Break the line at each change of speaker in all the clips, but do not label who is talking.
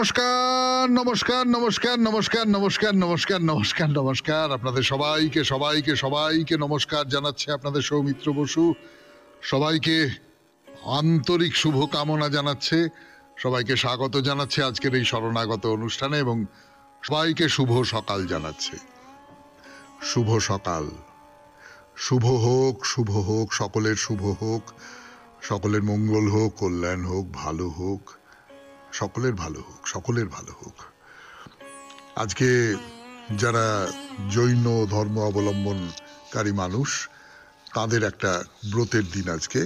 নমস্কার নমস্কার নমস্কার নমস্কার নমস্কার নমস্কার নমস্কার নমস্কার আপনাদের সবাইকে সবাইকে সবাইকে নমস্কার জানাচ্ছে আপনাদের সৌমিত্র বসু। সবাইকে আন্তরিক শুভ কামনা জানাচ্ছে, সবাইকে স্বাগত জানাচ্ছে আজকের এই শরণাগত অনুষ্ঠানে এবং সবাইকে শুভ সকাল জানাচ্ছে। শুভ সকাল, শুভ হোক, সকলের শুভ হোক, সকলের মঙ্গল হোক, কল্যাণ হোক, ভালো হোক, সকলের ভালো হোক, সকলের ভালো হোক। আজকে যারা জৈন ধর্ম অবলম্বনকারী মানুষ তাদের একটা ব্রতের দিন, আজকে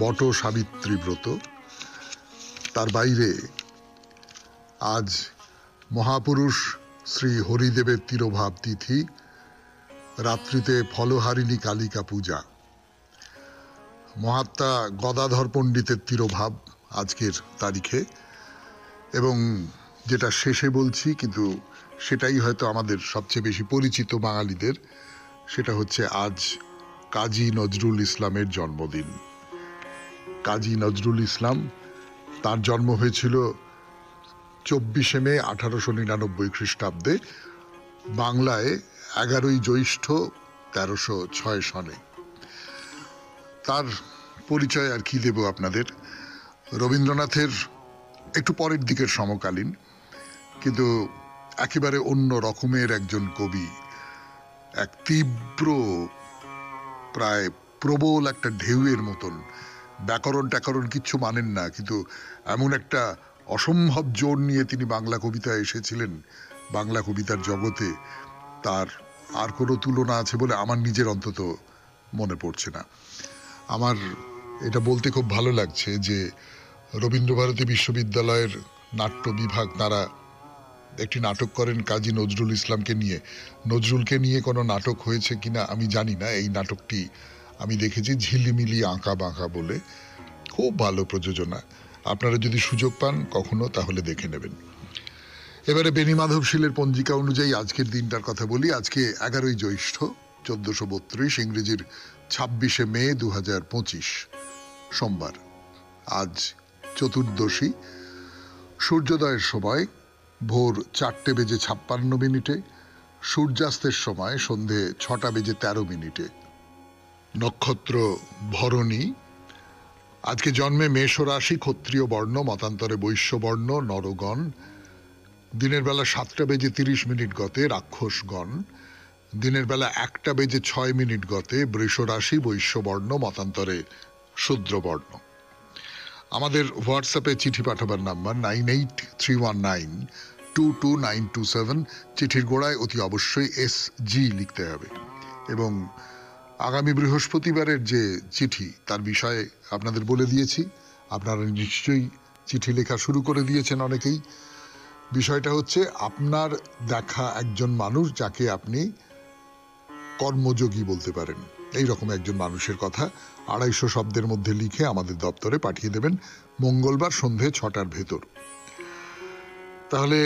বট সাবিত্রী ব্রত। তার বাইরে আজ মহাপুরুষ শ্রী হরিদেবের তিরোভাব তিথি, রাত্রিতে ফলহারিণী কালিকা পূজা, মহাত্মা গদাধর পণ্ডিতের তিরোভাব আজকের তারিখে। এবং যেটা শেষে বলছি, কিন্তু সেটাই হয়তো আমাদের সবচেয়ে বেশি পরিচিত বাঙালিদের, সেটা হচ্ছে আজ কাজী নজরুল ইসলামের জন্মদিন। কাজী নজরুল ইসলাম, তার জন্ম হয়েছিল 24শে মে 1899 খ্রিস্টাব্দে, বাংলায় 11ই জ্যৈষ্ঠ 1306 সনে। তার পরিচয় আর কি দেব আপনাদের, রবীন্দ্রনাথের একটু পরের দিকের সমকালীন, কিন্তু একেবারে অন্য রকমের একজন কবি। এক তীব্র, প্রায় প্রবল একটা ঢেউয়ের মতন, ব্যাকরণ ট্যাকরণ কিচ্ছু মানেন না, কিন্তু এমন একটা অসম্ভব জোর নিয়ে তিনি বাংলা কবিতায় এসেছিলেন, বাংলা কবিতার জগতে তার আর কোনো তুলনা আছে বলে আমার নিজের অন্তত মনে পড়ছে না। আমার এটা বলতে খুব ভালো লাগছে যে রবীন্দ্রভারতী বিশ্ববিদ্যালয়ের নাট্য বিভাগ তারা একটি নাটক করেন কাজী নজরুল ইসলামকে নিয়ে। নজরুলকে নিয়ে কোনো নাটক হয়েছে কিনা আমি জানি না, এই নাটকটি আমি দেখেছি ঝিলিমিলি আঁকা বাঁকা বলে, খুব ভালো প্রযোজনা। আপনারা যদি সুযোগ পান কখনো তাহলে দেখে নেবেন। এবারে বেণী মাধবশীলের পঞ্জিকা অনুযায়ী আজকের দিনটার কথা বলি। আজকে 11ই জ্যৈষ্ঠ 1432, ইংরেজির 26শে মে 2025, সোমবার। আজ চতুর্দশী। সূর্যোদয়ের সময় ভোর 4:56, সূর্যাস্তের সময় সন্ধে 6:13। নক্ষত্র ভরণী। আজকে জন্মে মেষ রাশি, ক্ষত্রিয় বর্ণ, মতান্তরে বৈশ্য বর্ণ, নরগণ। দিনের বেলা 7:30 গতে রাক্ষসগণ। দিনের বেলা 1:06 গতে বৃষ রাশি, বৈশ্য বর্ণ, মতান্তরে শূদ্রবর্ণ। আমাদের হোয়াটসঅ্যাপে চিঠি পাঠাবার নাম্বার 9831922927। চিঠির গোড়ায় অতি অবশ্যই SG লিখতে হবে। এবং আগামী বৃহস্পতিবারের যে চিঠি, তার বিষয়ে আপনাদের বলে দিয়েছি, আপনারা নিশ্চয়ই চিঠি লেখা শুরু করে দিয়েছেন অনেকেই। বিষয়টা হচ্ছে আপনার দেখা একজন মানুষ যাকে আপনি কর্মযোগী বলতে পারেন, এই রকম একজন মানুষের কথা 250 শব্দের মধ্যে লিখে আমাদের দপ্তরে পাঠিয়ে দেবেন মঙ্গলবার সন্ধে 6টার ভেতর। তাহলে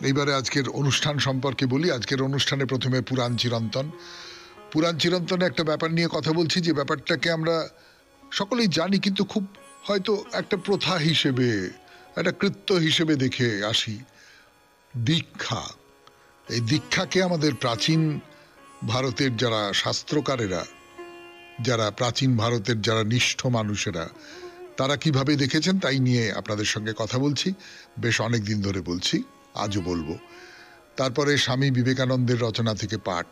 এইবারে আজকের অনুষ্ঠান সম্পর্কে বলি। আজকের অনুষ্ঠানে প্রথমে পুরাণ চিরন্তন। পুরাণ চিরন্তনে একটা ব্যাপার নিয়ে কথা বলছি, যে ব্যাপারটাকে আমরা সকলেই জানি, কিন্তু খুব হয়তো একটা প্রথা হিসেবে, একটা কৃত্য হিসেবে দেখে আসি। দীক্ষা। এই দীক্ষাকে আমাদের প্রাচীন ভারতের যারা শাস্ত্রকারেরা, যারা প্রাচীন ভারতের যারা নিষ্ঠ মানুষেরা, তারা কিভাবে দেখেছেন তাই নিয়ে আপনাদের সঙ্গে কথা বলছি। বেশ অনেক দিন ধরে বলছি, আজও বলবো। তারপরে স্বামী বিবেকানন্দের রচনা থেকে পাঠ,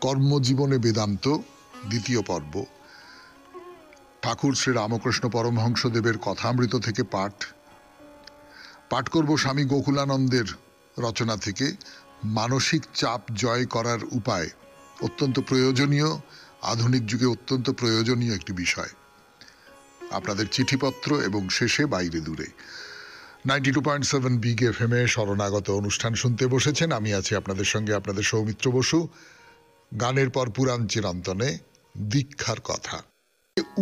কর্মজীবনে বেদান্ত দ্বিতীয় পর্ব, ঠাকুর শ্রী রামকৃষ্ণ পরমহংসদেবের কথামৃত থেকে পাঠ করব স্বামী গোকুলানন্দের রচনা থেকে মানসিক চাপ জয় করার উপায়। অত্যন্ত প্রয়োজনীয়, আধুনিক যুগে অত্যন্ত প্রয়োজনীয় একটি বিষয়। আপনাদের চিঠিপত্র এবং শেষে বাইরে দূরে 92.7 বিগ FM এ শরণাগত অনুষ্ঠান শুনতে বসেছেন। আমি আছি আপনাদের সঙ্গে, আপনাদের সৌমিত্র বসু। গানের পর পুরাণ চিরন্তনে দীক্ষার কথা।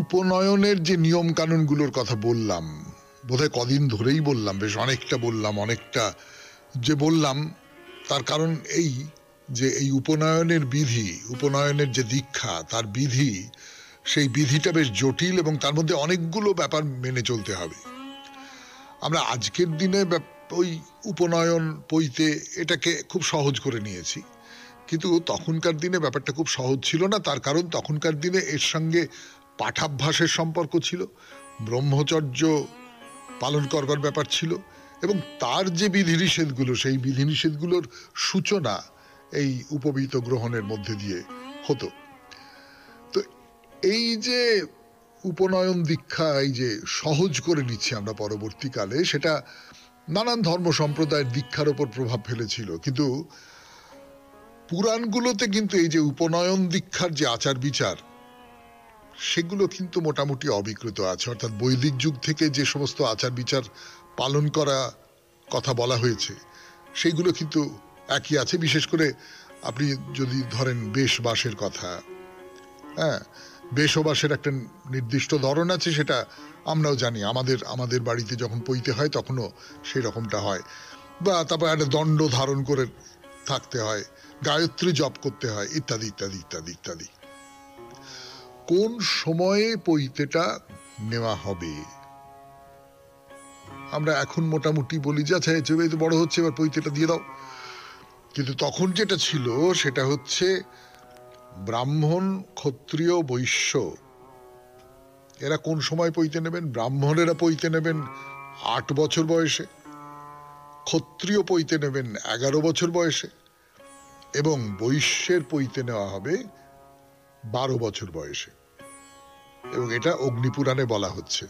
উপনয়নের যে নিয়ম কানুনগুলোর কথা বললাম, বোধহয় কদিন ধরেই বললাম, বেশ অনেকটা বললাম, অনেকটা যে বললাম তার কারণ এই যে এই উপনয়নের বিধি, উপনয়নের যে দীক্ষা, তার বিধি, সেই বিধিটা বেশ জটিল এবং তার মধ্যে অনেকগুলো ব্যাপার মেনে চলতে হবে। আমরা আজকের দিনে ওই উপনয়ন পইতে এটাকে খুব সহজ করে নিয়েছি, কিন্তু তখনকার দিনে ব্যাপারটা খুব সহজ ছিল না। তার কারণ তখনকার দিনে এর সঙ্গে পাঠাভ্যাসের সম্পর্ক ছিল, ব্রহ্মচর্য পালন করবার ব্যাপার ছিল, এবং তার যে বিধিনিষেধগুলো, সেই বিধিনিষেধগুলোর সূচনা এই উপবীত গ্রহণের মধ্যে দিয়ে হতো। তো এই যে উপনয়ন দীক্ষা এই যে সহজ করে নিচ্ছি আমরা পরবর্তীকালে, সেটা নানান ধর্ম সম্প্রদায়ের দীক্ষার ওপর প্রভাব ফেলেছিল। কিন্তু পুরাণগুলোতে কিন্তু এই যে উপনয়ন দীক্ষার যে আচার বিচার, সেগুলো কিন্তু মোটামুটি অবিকৃত আছে। অর্থাৎ বৈদিক যুগ থেকে যে সমস্ত আচার বিচার পালন করা কথা বলা হয়েছে, সেইগুলো কিন্তু একই আছে। বিশেষ করে আপনি যদি ধরেন বেশবাসের কথা, হ্যাঁ, বেশবাসের একটা নির্দিষ্ট ধরন আছে, সেটা আমরাও জানি। আমাদের বাড়িতে যখন পইতে হয় তখনও সেই রকমটা হয়। বা তারপর একটা দণ্ড ধারণ করে থাকতে হয়, গায়ত্রী জপ করতে হয়, ইত্যাদি ইত্যাদি ইত্যাদি ইত্যাদি। কোন সময়ে পইতেটা নেওয়া হবে আমরা এখন মোটামুটি বলি যে আচ্ছা এই তো বড় হচ্ছে, এবার পইতেটা দিয়ে দাও। কিন্তু তখন যেটা ছিল সেটা হচ্ছে ব্রাহ্মণ, ক্ষত্রিয়, বৈশ্য এরা কোন সময় পইতে নেবেন? ব্রাহ্মণেরা পইতে নেবেন 8 বছর বয়সে, ক্ষত্রিয় পইতে নেবেন 11 বছর বয়সে, এবং বৈশ্যের পইতে নেওয়া হবে 12 বছর বয়সে। এবং এটা অগ্নিপুরাণে বলা হচ্ছে।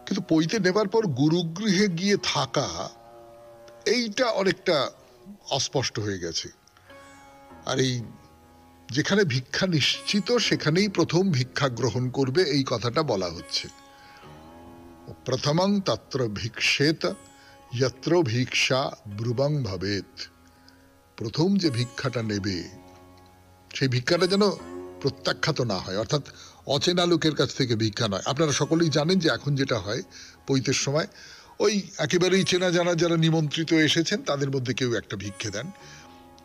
কিন্তু পইতে নেবার পর গুরুগৃহে গিয়ে থাকা, এইটা অনেকটা অস্পষ্ট হয়ে গেছে। আর এই যেখানে ভিক্ষা নিশ্চিত সেখানেই প্রথম ভিক্ষা গ্রহণ করবে, এই কথাটা বলা হচ্ছে। প্রথমং তত্র ভিক্ষেত যত্র ভিক্ষা ব্রুবং ভবেত। প্রথম যে ভিক্ষাটা নেবে সেই ভিক্ষাটা যেন প্রত্যাখ্যাত না হয়, অর্থাৎ অচেনা লোকের কাছ থেকে ভিক্ষা নয়। আপনারা সকলেই জানেন যে এখন যেটা হয় পৈতের সময়, ওই একেবারেই চেনা জানা যারা নিমন্ত্রিত এসেছেন তাদের মধ্যে কেউ একটা ভিক্ষে দেন,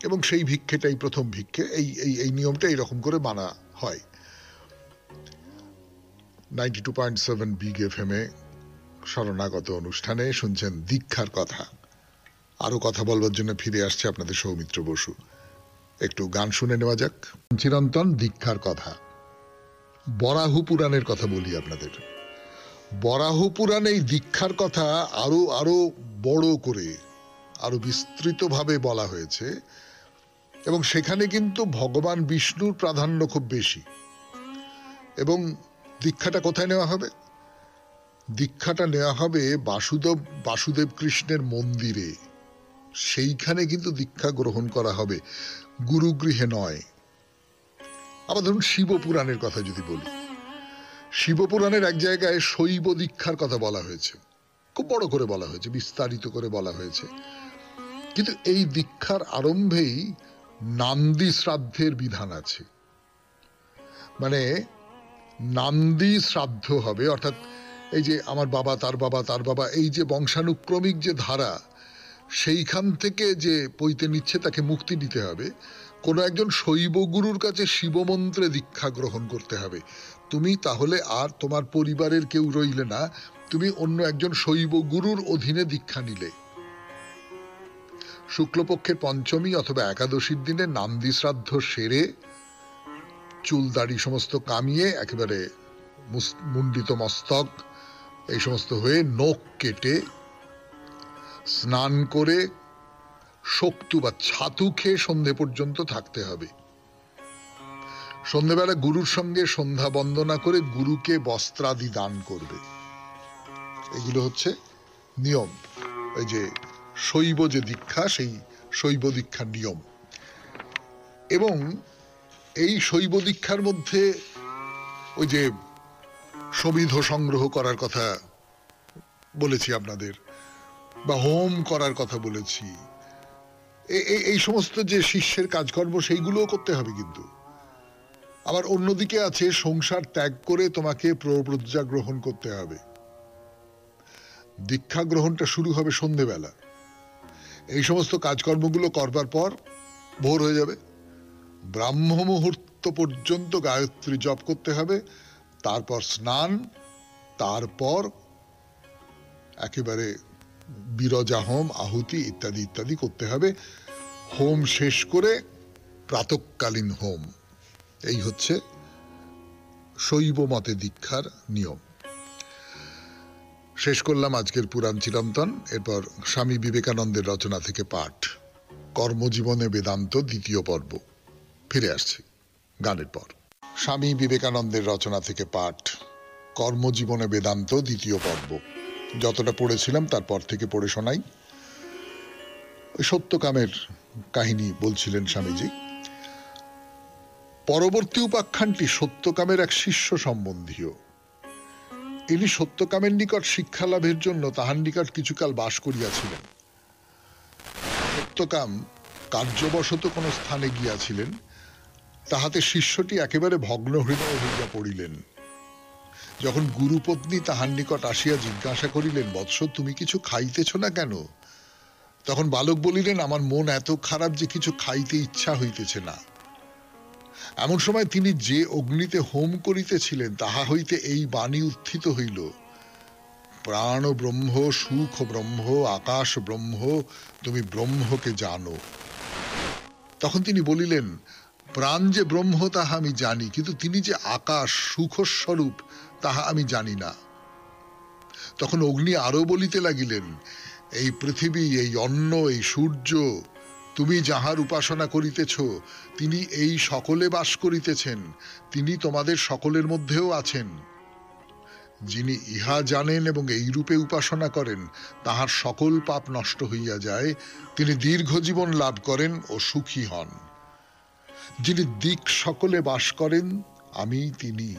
এবং সেই ভিক্ষেটাই প্রথম ভিক্ষে। এই নিয়মটা এইরকম করে মানা হয়। 92.7 বিগ এফএম-এ শরণাগত অনুষ্ঠানে শুনছেন দীক্ষার কথা। আরো কথা বলবার জন্য ফিরে আসছে আপনাদের সৌমিত্র বসু। একটু গান শুনে নেওয়া যাক। চিরন্তন দীক্ষার কথা। বরাহ পুরাণের কথা বলি আপনাদের। বরাহ পুরাণে এই দীক্ষার কথা আরো আরো বড় করে, আরো বিস্তৃতভাবে বলা হয়েছে, এবং সেখানে কিন্তু ভগবান বিষ্ণুর প্রাধান্য খুব বেশি। এবং দীক্ষাটা কোথায় নেওয়া হবে? দীক্ষাটা নেওয়া হবে বাসুদেব কৃষ্ণের মন্দিরে। সেইখানে কিন্তু দীক্ষা গ্রহণ করা হবে, গুরুগৃহে নয়। আবার ধরুন শিবপুরাণের কথা যদি বলি, শিবপুরাণের এক জায়গায় শৈব দীক্ষার কথা বলা হয়েছে, খুব বড় করে বলা হয়েছে, বিস্তারিত করে বলা হয়েছে। কিন্তু এই দীক্ষার আরম্ভেই নান্দি শ্রাদ্ধের বিধান আছে। মানে নান্দি শ্রাদ্ধ হবে, অর্থাৎ এই যে আমার বাবা, তার বাবা, তার বাবা, এই যে বংশানুক্রমিক যে ধারা, সেইখান থেকে যে পৈতে নিচ্ছে তাকে মুক্তি দিতে হবে। কোনো একজন শৈব গুরুর কাছে শিবমন্ত্রে দীক্ষা গ্রহণ করতে হবে। তুমি তাহলে আর তোমার পরিবারের কেউ রইলে না, তুমি অন্য একজন শৈব গুরুর অধীনে দীক্ষা নিলে। শুক্লপক্ষের পঞ্চমী অথবা একাদশীর দিনে নান্দি শ্রাদ্ধ সেরে, চুল দাড়ি সমস্ত কামিয়ে, একেবারে মুন্ডিত মস্তক এই সমস্ত হয়ে, নখ কেটে, স্নান করে, শক্তু বা ছাতু খেয়ে সন্ধে পর্যন্ত থাকতে হবে। সন্ধেবেলা গুরুর সঙ্গে সন্ধ্যা বন্দনা করে গুরুকে বস্ত্রাদি দান করবে। এগুলো হচ্ছে নিয়ম। ওই যে শৈব যে দীক্ষা, সেই শৈব দীক্ষার নিয়ম। এবং এই শৈব দীক্ষার মধ্যে ওই যে সমিধ সংগ্রহ করার কথা বলেছি আপনাদের, বা হোম করার কথা বলেছি, এই সমস্ত যে শিষ্যের কাজকর্ম সেইগুলোও করতে হবে। কিন্তু আবার অন্যদিকে আছে সংসার ত্যাগ করে তোমাকে প্রব্রজ্জা গ্রহণ করতে হবে। দীক্ষা গ্রহণটা শুরু হবে সন্ধেবেলা। এই সমস্ত কাজকর্মগুলো করবার পর ভোর হয়ে যাবে, ব্রাহ্ম মুহূর্ত পর্যন্ত গায়ত্রী জপ করতে হবে, তারপর স্নান, তারপর একেবারে বিরজা হোম, আহুতি ইত্যাদি ইত্যাদি করতে হবে। হোম শেষ করে প্রাতঃকালীন হোম, এই হচ্ছে শৈব মতে দীক্ষার নিয়ম। শেষ করলাম আজকের পুরাণ চিরন্তন। এরপর স্বামী বিবেকানন্দের রচনা থেকে পাঠ, কর্মজীবনে বেদান্ত দ্বিতীয় পর্ব। ফিরে আসছি গানের পর। স্বামী বিবেকানন্দের রচনা থেকে পাঠ, কর্মজীবনে বেদান্ত দ্বিতীয় পর্ব। যতটা পড়েছিলাম তারপর থেকে পড়ে শোনাই। সত্যকামের কাহিনী বলছিলেন স্বামীজি। পরবর্তী উপাখ্যানটি সত্যকামের এক শিষ্য সম্বন্ধীয়। ইনি সত্যকামের নিকট শিক্ষা লাভের জন্য তাহার নিকট কিছুকাল বাস করিয়াছিলেন। সত্যকাম কার্যবশত কোন স্থানে গিয়াছিলেন, তাহাতে শিষ্যটি একেবারে ভগ্ন হৃদয় হইয়া পড়িলেন। যখন গুরুপত্নী তাহার নিকট আসিয়া জিজ্ঞাসা করিলেন, বৎস তুমি কিছু খাইতেছ না কেন? তখন বালক বলিলেন, আমার মন এত খারাপ যে কিছু খাইতে ইচ্ছা হইতেছে না। এমন সময় তিনি যে অগ্নিতে হোম করিতেছিলেন তাহা হইতে এই বাণী উত্থিত হইল, প্রাণ ব্রহ্ম, সুখ ব্রহ্ম, আকাশ ব্রহ্ম, তুমি ব্রহ্মকে জানো। তখন তিনি বলিলেন, প্রাণ যে ব্রহ্ম তাহা আমি জানি, কিন্তু তিনি যে আকাশ সুখস্বরূপ তাহা আমি জানি না। তখন অগ্নি আরো বলিতে লাগিলেন, এই পৃথিবী, এই অন্ন, এই সূর্য, তুমি যাহার উপাসনা করিতেছ তিনি এই সকলে বাস করিতেছেন, তিনি তোমাদের সকলের মধ্যেও আছেন। যিনি ইহা জানেন এবং এই রূপে উপাসনা করেন তাহার সকল পাপ নষ্ট হইয়া যায়, তিনি দীর্ঘ জীবন লাভ করেন ও সুখী হন। যিনি দিক সকলে বাস করেন আমি তিনি।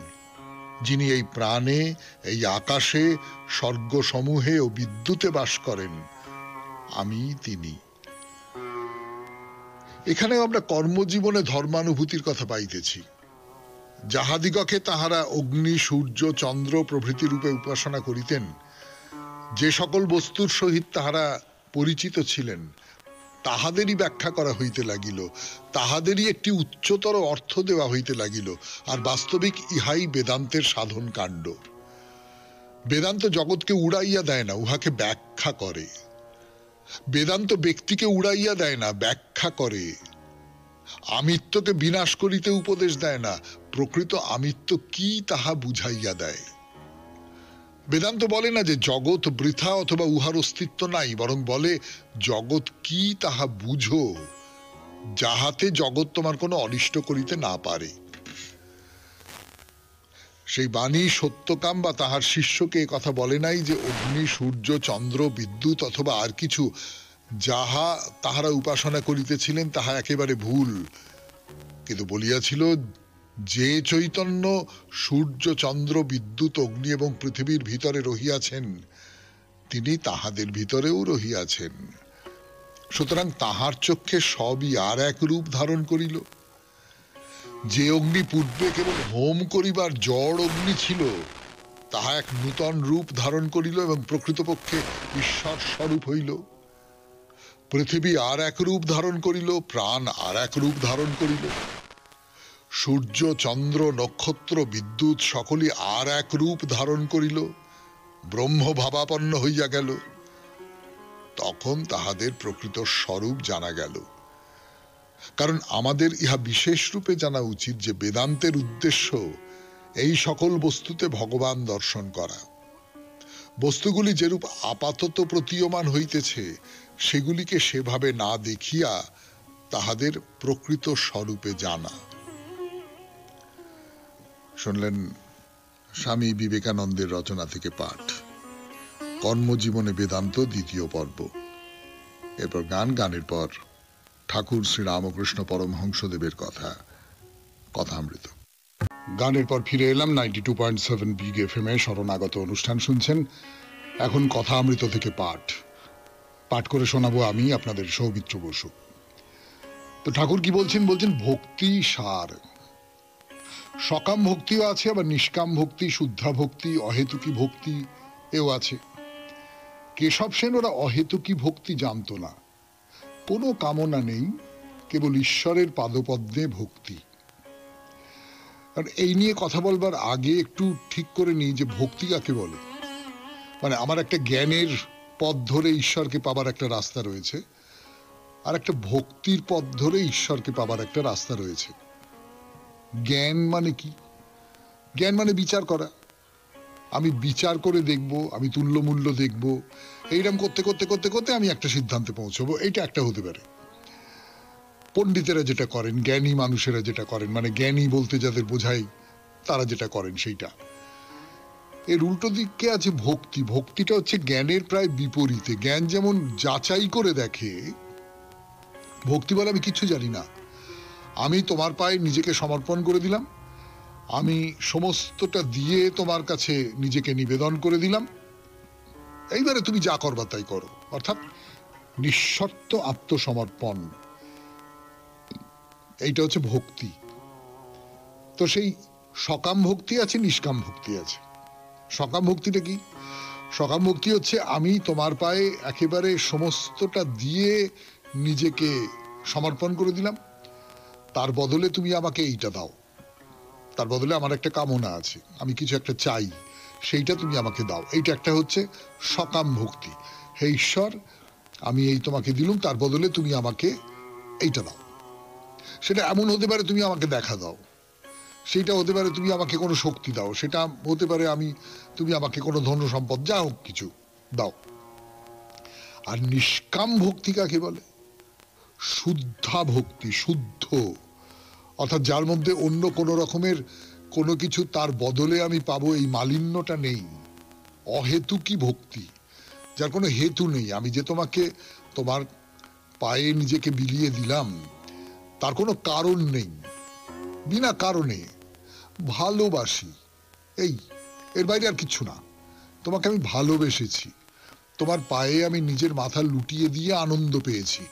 যিনি এই প্রাণে, এই আকাশে, স্বর্গসমূহে ও বিদ্যুতে বাস করেন আমি তিনি। এখানেও আমরা কর্মজীবনে ধর্মানুভূতির কথা পাইতেছি। যাহাদিগকে তাহারা অগ্নি, সূর্য, চন্দ্র প্রভৃতি রূপে উপাসনা করিতেন, যে সকল বস্তুর সহিত তাহারা পরিচিত ছিলেন তাহাদেরই ব্যাখ্যা করা হইতে লাগিল, তাহাদেরই একটি উচ্চতর অর্থ দেওয়া হইতে লাগিল। আর বাস্তবিক ইহাই বেদান্তের সাধন কাণ্ড। বেদান্ত জগৎকে উড়াইয়া দেয় না, উহাকে ব্যাখ্যা করে। বেদান্ত ব্যক্তিকে উড়াইয়া দেয় না, ব্যাখ্যা করে। আমিত্বকে বিনাশ করিতে উপদেশ দেয় না, প্রকৃত আমিত্ব কি তাহা বুঝাইয়া দেয়। বেদান্ত বলে না যে জগৎ বৃথা অথবা উহার অস্তিত্ব নাই, বরং বলে জগৎ কি তাহা বুঝো, যাহাতে জগৎ তোমার কোনো অনিষ্ট করিতে না পারে। সেই বাণী সত্যকাম বা তাহার শিষ্যকে কথা বলে নাই যে অগ্নি, সূর্য, চন্দ্র, বিদ্যুৎ অথবা আর কিছু যাহা তাহারা উপাসনা করিতেছিলেন তাহা একেবারে ভুল, কিন্তু বলিয়াছিল যে চৈতন্য সূর্য, চন্দ্র, বিদ্যুৎ, অগ্নি এবং পৃথিবীর ভিতরে রহিয়াছেন তিনি তাহাদের ভিতরেও রহিয়াছেন। সুতরাং তাহার চক্ষে সবই আর এক রূপ ধারণ করিল। যে অগ্নি পূর্বে কেবল হোম করিবার জড় অগ্নি ছিল, তাহা এক নূতন রূপ ধারণ করিল এবং প্রকৃতপক্ষে ঈশ্বর স্বরূপ হইল। পৃথিবী আর এক রূপ ধারণ করিল, প্রাণ আর এক রূপ ধারণ করিল। সূর্য, চন্দ্র, নক্ষত্র, বিদ্যুৎ সকলই আর এক রূপ ধারণ করিল, ব্রহ্ম ভাবাপন্ন হইয়া গেল। তখন তাহাদের প্রকৃত স্বরূপ জানা গেল। কারণ আমাদের ইহা বিশেষ রূপে জানা উচিত যে বেদান্তের উদ্দেশ্য এই সকল বস্তুতে ভগবান দর্শন করা। বস্তুগুলি যেরূপ আপাতত প্রতীয়মান হইতেছে সেগুলিকে সেভাবে না দেখিয়া তাহাদের প্রকৃত স্বরূপে জানা। শুনলেন স্বামী বিবেকানন্দের রচনা থেকে পাঠ, কর্মজীবনে বেদান্ত দ্বিতীয় পর্ব। এরপর গানের পর ঠাকুর শ্রী রামকৃষ্ণ পরমহংসদেবের কথা, কথামৃত। গানের পর ফিরে এলাম 92.7 বিগ এফএম এ। শরণাগত অনুষ্ঠান শুনছেন। এখন কথামৃত থেকে পাঠ করে শোনাবো আমি, আপনাদের সৌমিত্র বসু। তো ঠাকুর কি বলছেন? ভক্তি সার। সকাম ভক্তিও আছে, আবার নিষ্কাম ভক্তি, শুদ্ধা ভক্তি, অহেতুকী ভক্তি এও আছে। কেশব সেন ওরা অহেতুকী ভক্তি জানত না। কোনো কামনা নেই, কেবল ঈশ্বরের পাদপদ্মে ভক্তি। আর এই নিয়ে কথা বলবার আগে একটু ঠিক করে নিই যে ভক্তি কাকে বলে। মানে আমার একটা জ্ঞানের পথ ধরে ঈশ্বরকে পাবার একটা রাস্তা রয়েছে, আর একটা ভক্তির পথ ধরে ঈশ্বরকে পাবার একটা রাস্তা রয়েছে। জ্ঞান মানে কি? জ্ঞান মানে বিচার করা। আমি বিচার করে দেখব, আমি তুল্যমূল্য দেখব, এইরকম করতে করতে করতে করতে আমি একটা সিদ্ধান্তে পৌঁছবো, এইটা একটা হতে পারে। পণ্ডিতেরা যেটা করেন, জ্ঞানী মানুষেরা যেটা করেন, মানে জ্ঞানী বলতে যাদের বোঝাই তারা যেটা করেন সেইটা। এর উল্টো দিকে আছে ভক্তি। ভক্তিটা হচ্ছে জ্ঞানের প্রায় বিপরীতে। জ্ঞান যেমন যাচাই করে দেখে, ভক্তি বলে আমি কিচ্ছু জানি না, আমি তোমার পায়ে নিজেকে সমর্পণ করে দিলাম, আমি সমস্তটা দিয়ে তোমার কাছে নিজেকে নিবেদন করে দিলাম, এইবারে তুমি যা করবা তাই করো। অর্থাৎ নিঃশর্ত আত্মসমর্পণ, এইটা হচ্ছে ভক্তি। তো সেই সকাম ভক্তি আছে, নিষ্কাম ভক্তি আছে। সকাম ভক্তিটা কি? সকাম ভক্তি হচ্ছে আমি তোমার পায়ে একেবারে সমস্তটা দিয়ে নিজেকে সমর্পণ করে দিলাম, তার বদলে তুমি আমাকে এইটা দাও, তার বদলে আমার একটা কামনা আছে, আমি কিছু একটা চাই, সেইটা তুমি আমাকে দাও। এইটা একটা হচ্ছে সকাম ভক্তি। হে ঈশ্বর, আমি এই তোমাকে দিলুম, তার বদলে তুমি আমাকে এইটা দাও। সেটা এমন হতে পারে তুমি আমাকে দেখা দাও, সেটা হতে পারে তুমি আমাকে কোনো শক্তি দাও, সেটা হতে পারে তুমি আমাকে কোনো ধন সম্পদ, যা হোক কিছু দাও। আর নিষ্কাম ভক্তি কাকে বলে? শুদ্ধা ভক্তি, শুদ্ধ, অর্থাৎ যার মধ্যে অন্য কোনো রকমের কোনো কিছু তার বদলে আমি পাবো এই মালিন্যটা নেই। অহেতুকী ভক্তি, যার কোনো হেতু নেই। আমি যে তোমাকে তোমার পায়ে নিজেকে বিলিয়ে দিলাম, তার কোনো কারণ নেই, বিনা কারণে ভালোবাসি, এই, এর বাইরে আর কিচ্ছু না। তোমাকে আমি ভালোবেসেছি, তোমার পায়ে আমি নিজের মাথা লুটিয়ে দিয়ে আনন্দ পেয়েছি,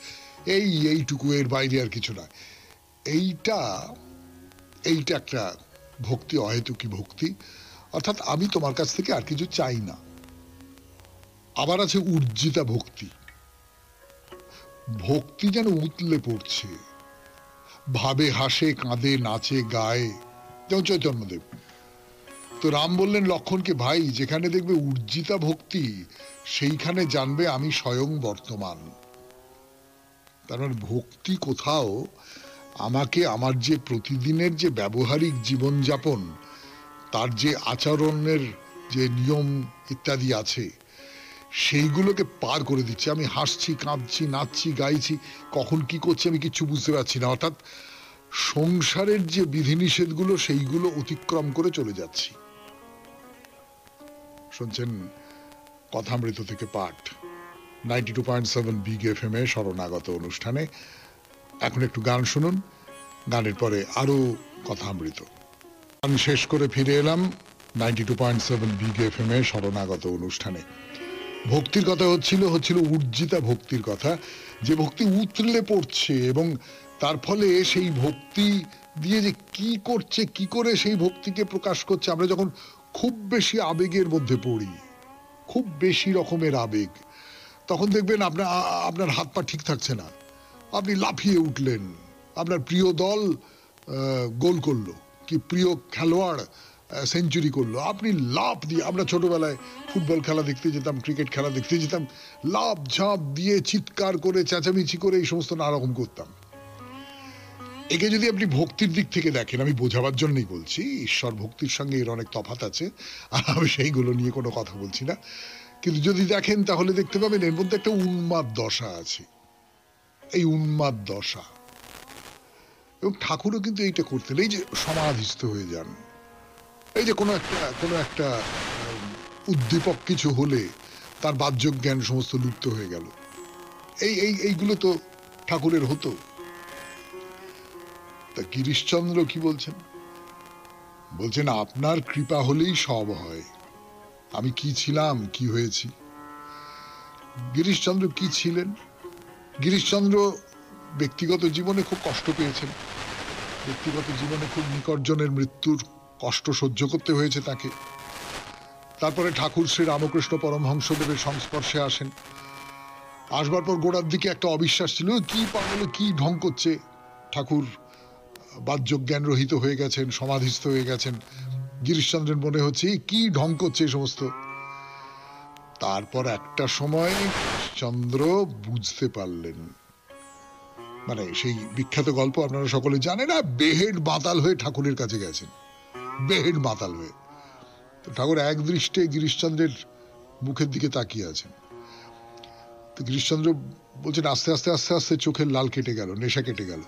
এইটুকু, এর বাইরে আর কিছু না। এইটা একটা ভক্তি, অহেতুকী ভক্তি। অর্থাৎ আমি তোমার কাছ থেকে আর কিছু চাই না। আবার আছে উর্জিতা ভক্তি। ভক্তি যেন উতলে পড়ছে, ভাবে, হাসে, কাঁদে, নাচে, গায়ে, যেমন চৈতন্যদেব। তো রাম বললেন লক্ষণকে, ভাই যেখানে দেখবে উর্জিতা ভক্তি, সেইখানে জানবে আমি স্বয়ং বর্তমান। তার মানে ভক্তি কোথাও আমাকে আমার যে প্রতিদিনের যে ব্যবহারিক জীবনযাপন, তার যে আচরণের যে নিয়ম ইত্যাদি আছে, সেইগুলোকে পার করে দিচ্ছে। আমি হাসছি, কাঁদছি, নাচছি, গাইছি, কখন কি করছি আমি কিচ্ছু বুঝতে পারছি না। অর্থাৎ সংসারের যে বিধিনিষেধগুলো, সেইগুলো অতিক্রম করে চলে যাচ্ছি। শুনছেন কথামৃত থেকে পাঠ, 92.7 বিগ FM এ শরণাগত অনুষ্ঠানে। এখন একটু গান শুনুন, গানের পরে আরো কথামৃত। গান শেষ করে ফিরে এলাম 92.7 বিগ FM এ শরণাগত অনুষ্ঠানে। ভক্তির কথা হচ্ছিল উর্জিতা ভক্তির কথা, যে ভক্তি উতলে পড়ছে এবং তার ফলে সেই ভক্তি দিয়ে যে কি করছে, কি করে সেই ভক্তিকে প্রকাশ করছে। আমরা যখন খুব বেশি আবেগের মধ্যে পড়ি, খুব বেশি রকমের আবেগ, তখন দেখবেন আপনার হাত পা ঠিক থাকছে না, আপনি লাফিয়ে উঠলেন, আপনার প্রিয় দল গোল করলো, কি প্রিয় খেলোয়াড় সেঞ্চুরি করলো, আপনি লাফ দিয়ে, আমরা ছোটবেলায় ফুটবল খেলা দেখতে যেতাম, ক্রিকেট খেলা দেখতে যেতাম, লাফ ঝাঁপ দিয়ে, চিৎকার করে, চেঁচামেচি করে, এই সমস্ত নানা রকম করতাম। একে যদি আপনি ভক্তির দিক থেকে দেখেন, আমি বোঝাবার জন্যই বলছি, ঈশ্বর ভক্তির সঙ্গে এর অনেক তফাৎ আছে, আর আমি সেইগুলো নিয়ে কোনো কথা বলছি না, কিন্তু যদি দেখেন তাহলে দেখতে পাবেন এর মধ্যে একটা উন্মাদ দশা আছে। এই উন্মাদ দশা, এবং ঠাকুরও কিন্তু এইটা করতেন, এই যে সমাধিস্থ হয়ে যান, এই যে কোনো একটা উদ্দীপক কিছু হলে তার বাহ্য জ্ঞান সমস্ত লুপ্ত হয়ে গেল, এইগুলো তো ঠাকুরের হতো। তা গিরিশচন্দ্র কি বলছেন? বলছেন আপনার কৃপা হলেই সব হয়। আমি কি ছিলাম, কি হয়েছি? গিরিশচন্দ্র কি ছিলেন? গিরিশচন্দ্র ব্যক্তিগত জীবনে খুব কষ্ট পেয়েছেন, ব্যক্তিগত জীবনে খুব নিকটজনের মৃত্যুর কষ্ট সহ্য করতে হয়েছে তাকে। তারপরে ঠাকুর শ্রী রামকৃষ্ণ পরমহংসদেবের সংস্পর্শে আসেন। আসবার পর গোড়ার দিকে একটা অবিশ্বাস ছিল, কি পাগল, কি ঢং করছে। ঠাকুর বাহ্য জ্ঞান রহিত হয়ে গেছেন, সমাধিস্থ হয়ে গেছেন। গিরিশচন্দ্রের মনে হচ্ছে কি ঢং করছে এই সমস্ত। তারপর একটা সময় চন্দ্র বুঝতে পারলেন, মানে সেই বিখ্যাত গল্প আপনারা সকলে জানেন না, বেহেড মাতাল হয়ে ঠাকুরের কাছে গেছেন, বেহেড মাতাল হয়ে। তো ঠাকুর এক দৃষ্টে গিরিশচন্দ্রের মুখের দিকে তাকিয়ে আছেন। তো গিরিশচন্দ্র বলছেন, আস্তে আস্তে আস্তে আস্তে চোখের লাল কেটে গেল, নেশা কেটে গেল।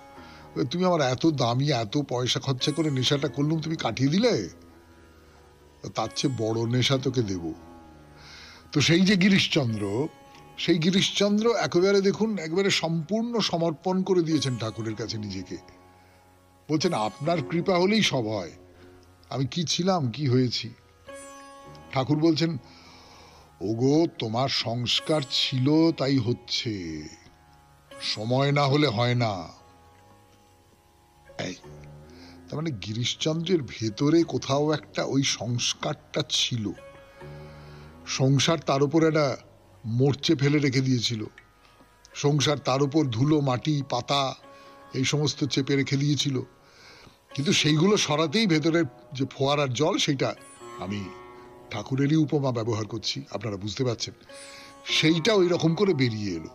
তুমি আমার এত দামি এত পয়সা খরচা করে নেশাটা করলুম, তুমি কাটিয়ে দিলে, তার চেয়ে বড় নেশা তোকে দেব। তো সেই যে গিরিশচন্দ্র, সেই গিরিশচন্দ্র একেবারে দেখুন একবারে সম্পূর্ণ সমর্পণ করে দিয়েছেন ঠাকুরের কাছে নিজেকে। বলছেন আপনার কৃপা হলেই সব হয়, আমি কি ছিলাম কি হয়েছি। ঠাকুর বলছেন, ওগো তোমার সংস্কার ছিল তাই হচ্ছে, সময় না হলে হয় না। এই তার মানে গিরিশচন্দ্রের ভেতরে কোথাও একটা ওই সংস্কারটা ছিল। সংসার তার উপর একটা মরচে ফেলে রেখে দিয়েছিল, সংসার তার উপর ধুলো মাটি পাতা এই সমস্ত চেপে রেখে দিয়েছিল, কিন্তু সেইগুলো সরাতেই ভেতরের যে ফোয়ারার জল, সেইটা আমি ঠাকুরেরই উপমা ব্যবহার করছি, আপনারা বুঝতে পারছেন, সেইটা ওই রকম করে বেরিয়ে এলো।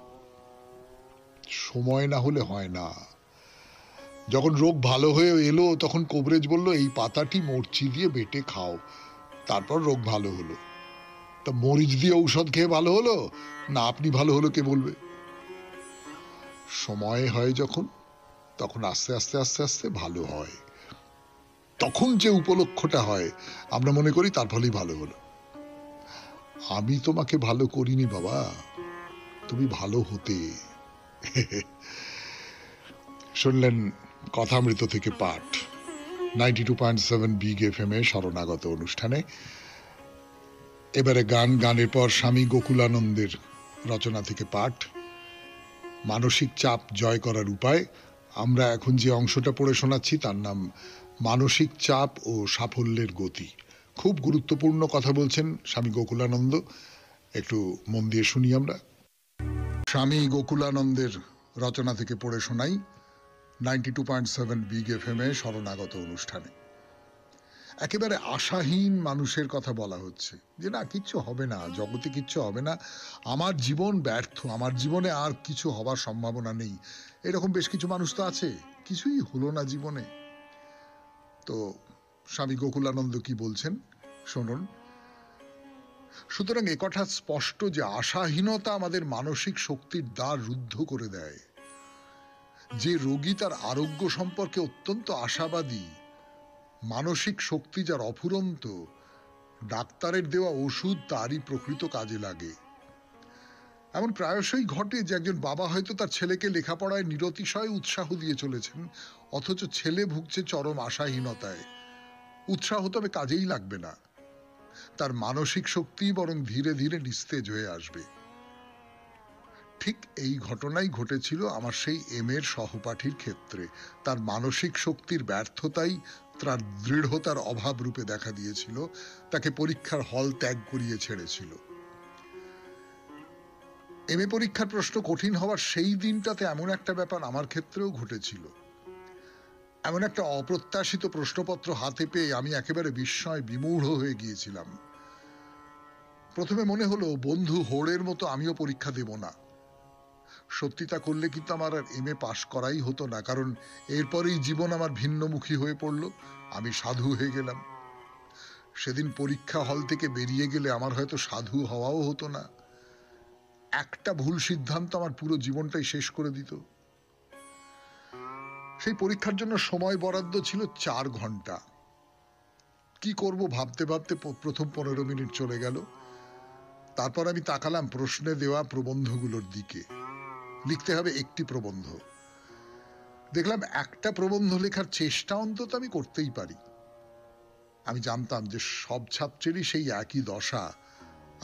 সময় না হলে হয় না। যখন রোগ ভালো হয়ে এলো তখন কবরেজ বলল, এই পাতাটি মরচি দিয়ে বেটে খাও, তারপর রোগ ভালো হলো। তা মরিচ দিয়ে ঔষধ খেয়ে ভালো হলো না আপনি ভালো হলো কে বলবে? সময় হয় যখন, তখন আস্তে আস্তে আস্তে আস্তে ভালো হয়। তখন যে উপলক্ষটা হয় আমরা মনে করি তার ফলেই ভালো হলো। আমি তোমাকে ভালো করিনি বাবা, তুমি ভালো হতে। শুনলেন কথামৃত থেকে পাঠ 92.7 বিগ FM এ শরণাগত অনুষ্ঠানে। এবারে গানের পর স্বামী গোকুলানন্দের রচনা থেকে পাঠ, মানসিক চাপ জয় করার উপায়। আমরা এখন যে অংশটা পড়ে শোনাচ্ছি তার নাম মানসিক চাপ ও সাফল্যের গতি। খুব গুরুত্বপূর্ণ কথা বলছেন স্বামী গোকুলানন্দ, একটু মন দিয়ে শুনি আমরা। স্বামী গোকুলানন্দের রচনা থেকে পড়ে শোনাই 92.7 বিগ FM এ শরণাগত অনুষ্ঠানে। একেবারে আশাহীন মানুষের কথা বলা হচ্ছে, যে না কিচ্ছু হবে না, জগতে কিচ্ছু হবে না, আমার জীবন ব্যর্থ, আমার জীবনে আর কিছু হবার সম্ভাবনা নেই, এরকম বেশ কিছু মানুষ তো আছে, কিছুই হলো না জীবনে। তো স্বামী গোকুলানন্দ কি বলছেন শুনুন। সুতরাং একথা স্পষ্ট যে আশাহীনতা আমাদের মানসিক শক্তির দ্বার রুদ্ধ করে দেয়। যে রোগী তার আরোগ্য সম্পর্কে অত্যন্ত আশাবাদী, মানসিক শক্তি যার অফুরন্ত, ডাক্তারের দেওয়া ওষুধ তারই প্রকৃত কাজে লাগে। এমন প্রায়শই ঘটে যে একজন বাবা হয়তো তার ছেলেকে লেখাপড়ায় নিরতিশয় উৎসাহ দিয়ে চলেছেন, অথচ ছেলে ভুগছে চরম আশাহীনতায়। উৎসাহ তবে কাজেই লাগবে না, তার মানসিক শক্তি বরং ধীরে ধীরে নিস্তেজ হয়ে আসবে। ঠিক এই ঘটনাই ঘটেছিল আমার সেই এর সহপাঠীর ক্ষেত্রে। তার মানসিক শক্তির ব্যর্থতাই তার দৃঢ়তার অভাব রূপে দেখা দিয়েছিল, তাকে পরীক্ষার হল ত্যাগ করিয়ে ছেড়েছিল। এমএ পরীক্ষার প্রশ্ন কঠিন হওয়ার সেই দিনটাতে এমন একটা ব্যাপার আমার ক্ষেত্রেও ঘটেছিল। এমন একটা অপ্রত্যাশিত প্রশ্নপত্র হাতে পেয়ে আমি একেবারে বিস্ময় বিমূঢ় হয়ে গিয়েছিলাম। প্রথমে মনে হলো বন্ধু হোড়ের মতো আমিও পরীক্ষা দেব না। সত্যি তা করলে কিন্তু আমার আর এমএ পাশ করাই হতো না, কারণ এরপরেই জীবন আমার ভিন্নমুখী হয়ে পড়ল, আমি সাধু হয়ে গেলাম। সেদিন পরীক্ষা হল থেকে বেরিয়ে গেলে আমার হয়তো সাধু হওয়াও হতো না। একটা ভুল সিদ্ধান্ত আমার পুরো জীবনটাই শেষ করে দিত। সেই পরীক্ষার জন্য সময় বরাদ্দ ছিল 4 ঘন্টা। কি করব ভাবতে ভাবতে প্রথম 15 মিনিট চলে গেল। তারপর আমি তাকালাম প্রশ্নে দেওয়া প্রবন্ধগুলোর দিকে। লিখতে হবে একটি প্রবন্ধ। দেখলাম একটা প্রবন্ধ লেখার চেষ্টা অন্তত আমি করতেই পারি। আমি জানতাম যে সব ছাত্রেরই সেই একই দশা,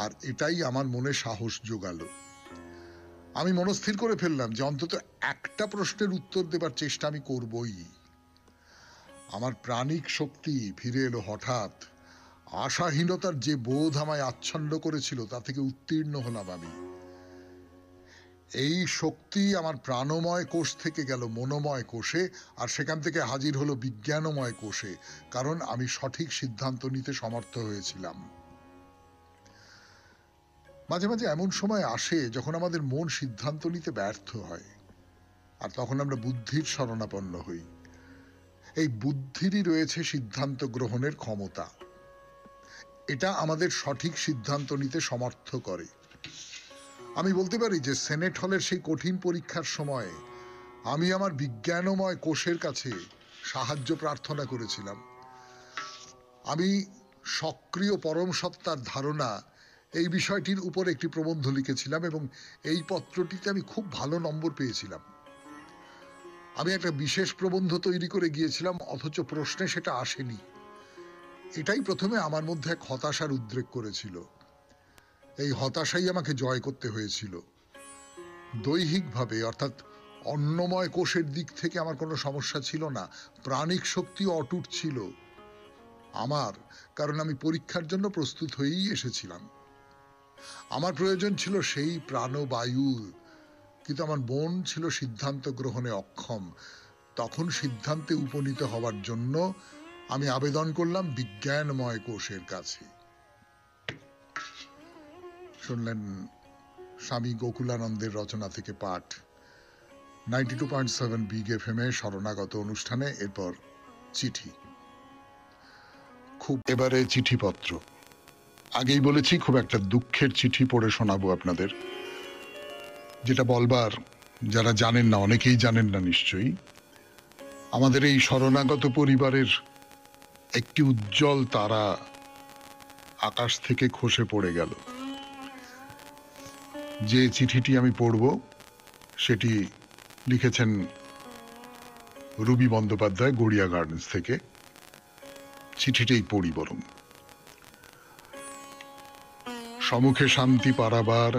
আর এটাই আমার মনে সাহস জোগালো। আমি মনস্থির করে ফেললাম যে অন্তত একটা প্রশ্নের উত্তর দেবার চেষ্টা আমি করবই। আমার প্রাণিক শক্তি ফিরে এলো হঠাৎ। আশাহীনতার যে বোধ আমায় আচ্ছন্ন করেছিল তা থেকে উত্তীর্ণ হলাম আমি। এই শক্তি আমার প্রাণময় কোষ থেকে গেল মনোময় কোষে, আর সেখান থেকে হাজির হলো বিজ্ঞানময় কোষে, কারণ আমি সঠিক সিদ্ধান্ত নিতে সমর্থ হয়েছিলাম। মাঝে মাঝে এমন সময় আসে যখন আমাদের মন সিদ্ধান্ত নিতে ব্যর্থ হয়, আর তখন আমরা বুদ্ধির শরণাপন্ন হই। এই বুদ্ধিরই রয়েছে সিদ্ধান্ত গ্রহণের ক্ষমতা। এটা আমাদের সঠিক সিদ্ধান্ত নিতে সমর্থ করে। আমি বলতে পারি যে সেনেট হলের সেই কঠিন পরীক্ষার সময় আমি আমার বিজ্ঞানময় কোষের কাছে সাহায্য প্রার্থনা করেছিলাম। আমি সক্রিয় পরম সত্তার ধারণা এই বিষয়টির উপর একটি প্রবন্ধ লিখেছিলাম এবং এই পত্রটিতে আমি খুব ভালো নম্বর পেয়েছিলাম। আমি একটা বিশেষ প্রবন্ধ তৈরি করে গিয়েছিলাম, অথচ প্রশ্নে সেটা আসেনি। এটাই প্রথমে আমার মধ্যে এক হতাশার উদ্রেক করেছিল। এই হতাশাই আমাকে জয় করতে হয়েছিল। দৈহিকভাবে অর্থাৎ অন্নময় কোষের দিক থেকে আমার কোনো সমস্যা ছিল না, প্রাণিক শক্তিও অটুট ছিল আমার, কারণ আমি পরীক্ষার জন্য প্রস্তুত হয়েই এসেছিলাম। আমার প্রয়োজন ছিল সেই প্রাণবায়ু, কিন্তু আমার মন ছিল সিদ্ধান্ত গ্রহণে অক্ষম। তখন সিদ্ধান্তে উপনীত হওয়ার জন্য আমি আবেদন করলাম বিজ্ঞানময় কোষের কাছে। শুনলেন স্বামী গোকুলানন্দের রচনা থেকে পাঠ 92.7 বিগ এফএম এ শরণাগত অনুষ্ঠানে। এরপর চিঠি। খুব এবারে চিঠিপত্র। আগেই বলেছি খুব একটা দুঃখের চিঠি পড়ে শোনাবো আপনাদের, যেটা বলবার যারা জানেন না, অনেকেই জানেন না নিশ্চয়ই। আমাদের এই শরণাগত পরিবারের একটি উজ্জ্বল তারা আকাশ থেকে খসে পড়ে গেল। যে চিঠিটি আমি পড়ব সেটি লিখেছেন রুবি বন্দ্যোপাধ্যায়, গড়িয়া গার্ডেন্স থেকে। চিঠিটাই পড়ি বরং। সমুখে শান্তি পারাবার,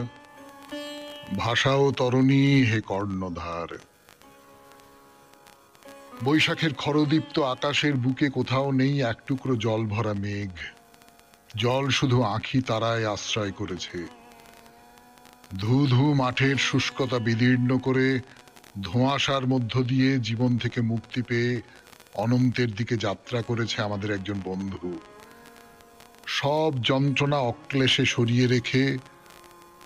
ভাষা ও তরণী হে কর্ণধার। বৈশাখের খরদীপ্ত আকাশের বুকে কোথাও নেই এক টুকরো জল ভরা মেঘ। জল শুধু আঁখি তারায় আশ্রয় করেছে। ধু ধু মাঠের শুষ্কতা বিদীর্ণ করে ধোঁয়াশার মধ্য দিয়ে জীবন থেকে মুক্তি পেয়ে অনন্তের দিকে যাত্রা করেছে আমাদের একজন বন্ধু। সব যন্ত্রণা অক্লেশে সরিয়ে রেখে,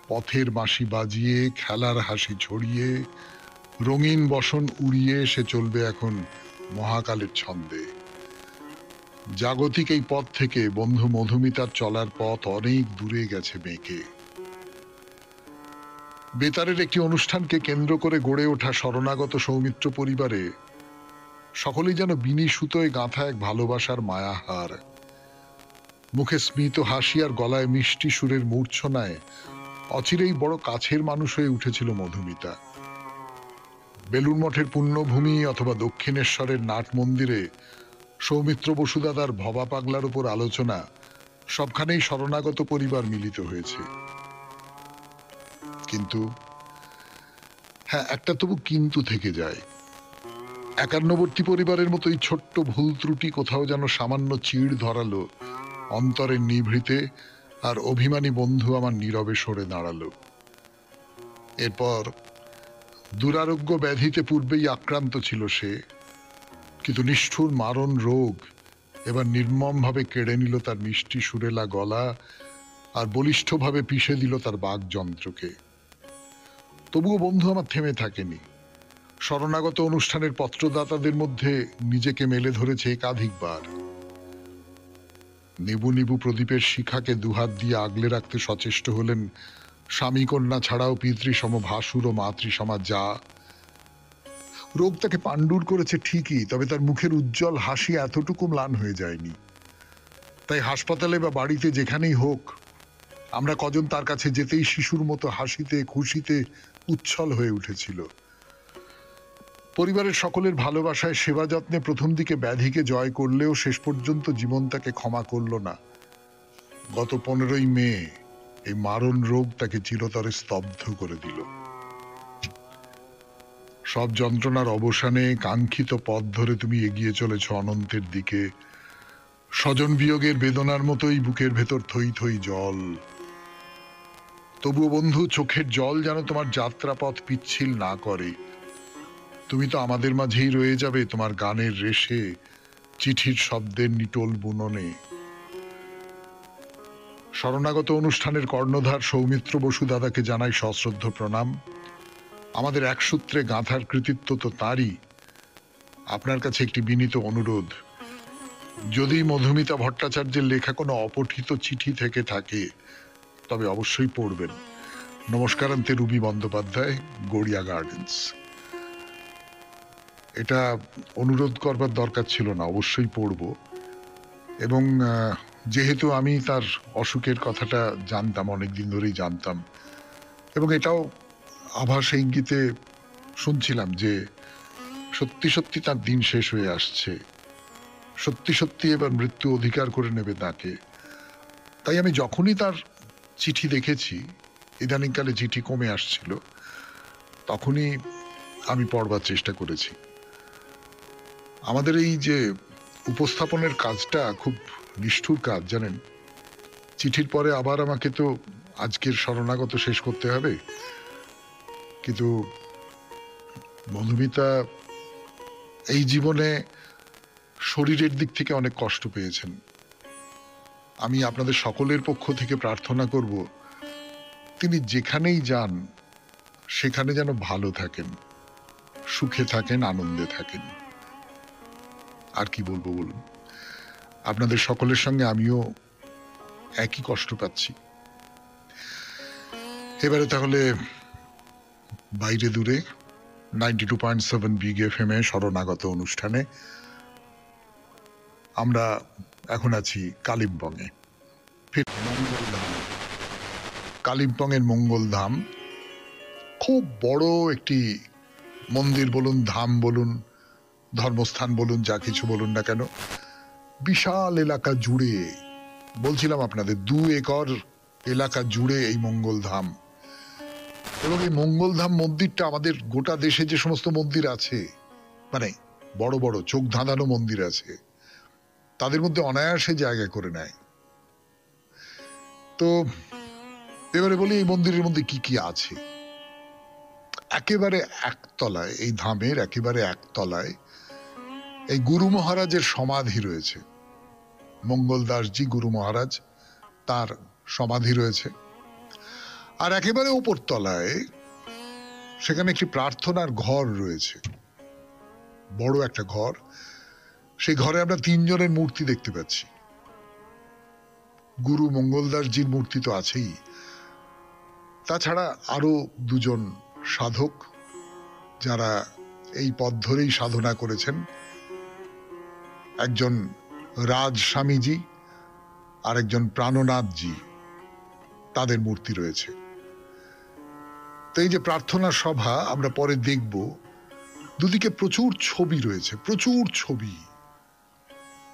পথের বাঁশি বাজিয়ে, খেলার হাসি ছড়িয়ে, রঙিন বসন উড়িয়ে সে চলবে এখন মহাকালের ছন্দে। জাগতিক এই পথ থেকে বন্ধু মধুমিতার চলার পথ অনেক দূরে গেছে বেঁকে। বেতারের একটি অনুষ্ঠানকে কেন্দ্র করে গড়ে ওঠা শরণাগত সৌমিত্র পরিবারে সকলেই যেন বিনি সুতোয় গাঁথা এক ভালোবাসার মায়াহার। মুখে স্মিত হাসি আর গলায় মিষ্টি সুরের মূর্ছনায় অচিরেই বড় কাছের মানুষ হয়ে উঠেছিল মধুমিতা। বেলুড় মঠের পুণ্যভূমি অথবা দক্ষিণেশ্বরের নাট মন্দিরে সৌমিত্র বসুদাদার ভবা পাগলার উপর আলোচনা, সবখানেই শরণাগত পরিবার মিলিত হয়েছে। কিন্তু হ্যাঁ, একটা তবু কিন্তু থেকে যায়। একান্নবর্তী পরিবারের মতোই ছোট্ট ভুল ত্রুটি কোথাও যেন সামান্য চিড় ধরালো অন্তরের নিভৃতে, আর অভিমানী বন্ধু আমার নীরবে সরে দাঁড়ালো। এরপর দুরারোগ্য ব্যাধিতে পূর্বেই আক্রান্ত ছিল সে, কিন্তু নিষ্ঠুর মারণ রোগ এবার নির্মমভাবে কেড়ে নিল তার মিষ্টি সুরেলা গলা আর বলিষ্ঠভাবে পিষে দিল তার বাকযন্ত্রকে। তবুও বন্ধু আমার থেমে থাকেনি। শরণাগত অনুষ্ঠানের পত্রদাতাদের মধ্যে নিজেকে মেলে ধরেছে একাধিকবার। নিবু নিবু প্রদীপের শিখাকে দুহাত দিয়ে আগলে রাখতে সচেষ্ট হলেন স্বামী কন্যা ছাড়াও পিতৃসম ভাসুর ও মাতৃসমা যা। রোগ তাকে পাণ্ডুর করেছে ঠিকই, তবে তার মুখের উজ্জ্বল হাসি এতটুকু ম্লান হয়ে যায়নি। তাই হাসপাতালে বা বাড়িতে যেখানেই হোক, আমরা কজন তার কাছে যেতেই শিশুর মতো হাসিতে খুশিতে উচ্ছল হয়ে উঠেছিল। পরিবারের সকলের ভালোবাসায় সেবা যত্নে প্রথম দিকে ব্যাধিকে জয় করলেও শেষ পর্যন্ত জীবন তাকে ক্ষমা করল না। গত 15ই মে এই মারণ রোগ তাকে চিরতরে স্তব্ধ করে দিল। সব যন্ত্রণার অবসানে কাঙ্ক্ষিত পথ ধরে তুমি এগিয়ে চলেছ অনন্তের দিকে। স্বজন বিয়োগের বেদনার মতোই বুকের ভেতর থই থই জল। তবুও বন্ধু, চোখের জল যেন তোমার যাত্রাপথ পিচ্ছিল না করে। তুমি তো আমাদের মাঝেই রয়ে যাবে তোমার গানের রেশে, চিঠির শব্দের নিটোল বুননে। শরণাগত অনুষ্ঠানের কর্ণধার সৌমিত্র বসু দাদাকে জানাই সশ্রদ্ধ প্রণাম। আমাদের এক সূত্রে গাঁথার কৃতিত্ব তো তারই। আপনার কাছে একটি বিনীত অনুরোধ, যদি মধুমিতা ভট্টাচার্যের লেখা কোনো অপঠিত চিঠি থেকে থাকে তবে অবশ্যই পড়বেন। নমস্কারান্তে রুবি বন্দ্যোপাধ্যায়, গড়িয়া গার্ডেন্স। এটা অনুরোধ করবার দরকার ছিল না, অবশ্যই পড়ব। এবং যেহেতু আমি তার অসুখের কথাটা জানতাম, অনেকদিন ধরেই জানতাম, এবং এটাও আভাস ইঙ্গিতে শুনছিলাম যে সত্যি সত্যি তার দিন শেষ হয়ে আসছে, সত্যি সত্যি এবার মৃত্যু অধিকার করে নেবে তাকে। তাই আমি যখনই তার চিঠি দেখেছি, ইদানিংকালে চিঠি কমে আসছিল, তখনই আমি পড়বার চেষ্টা করেছি। আমাদের এই যে উপস্থাপনের কাজটা খুব নিষ্ঠুর কাজ, জানেন। চিঠির পরে আবার আমাকে তো আজকের শরণাগত শেষ করতে হবে, কিন্তু মধুমিতা এই জীবনে শরীরের দিক থেকে অনেক কষ্ট পেয়েছেন। আমি আপনাদের সকলের পক্ষ থেকে প্রার্থনা করব, তিনি যেখানেই যান সেখানে যেন ভালো থাকেন, সুখে থাকেন, আনন্দে থাকেন। আর কি বলবো বলুন, আপনাদের সকলের সঙ্গে আমিও একই কষ্ট পাচ্ছি। এবারে তাহলে বাইরে দূরে 92.7 বিগ FM এ শরণাগত অনুষ্ঠানে আমরা এখন আছি কালিম্পংয়ে। কালিম্পংয়ের মঙ্গলধাম খুব বড় একটি মন্দির বলুন, ধাম বলুন, ধর্মস্থান বলুন, যা কিছু বলুন না কেন, বিশাল এলাকা জুড়ে, বলছিলাম আপনাদের 2 একর এলাকা জুড়ে এই মঙ্গলধাম। এবং এই মঙ্গলধাম মন্দিরটা আমাদের গোটা দেশে যে সমস্ত মন্দির আছে, মানে বড় বড় চোখ ধাঁধানো মন্দির আছে, তাদের মধ্যে অনায়াসে জায়গা করে নেয়। তো এবারে বলি, এই মন্দিরের মধ্যে কি কি আছে। একেবারে একতলায়, এই ধামের একেবারে একতলায় এই গুরু মহারাজের সমাধি রয়েছে। মঙ্গলদাসজি গুরু মহারাজ, তার সমাধি রয়েছে। আর একেবারে উপর তলায় সেখানে একটি প্রার্থনার ঘর রয়েছে, বড় একটা ঘর। সেই ঘরে আমরা 3 জনের মূর্তি দেখতে পাচ্ছি। গুরু মঙ্গলদাসজির মূর্তি তো আছেই, তাছাড়া আরো 2 জন সাধক যারা এই পথ ধরেই সাধনা করেছেন, একজন রাজ স্বামীজি আর একজন প্রাণনাথজি, তাদের মূর্তি রয়েছে। তো এই যে প্রার্থনা সভা আমরা পরে দেখব, দুদিকে প্রচুর ছবি রয়েছে, প্রচুর ছবি,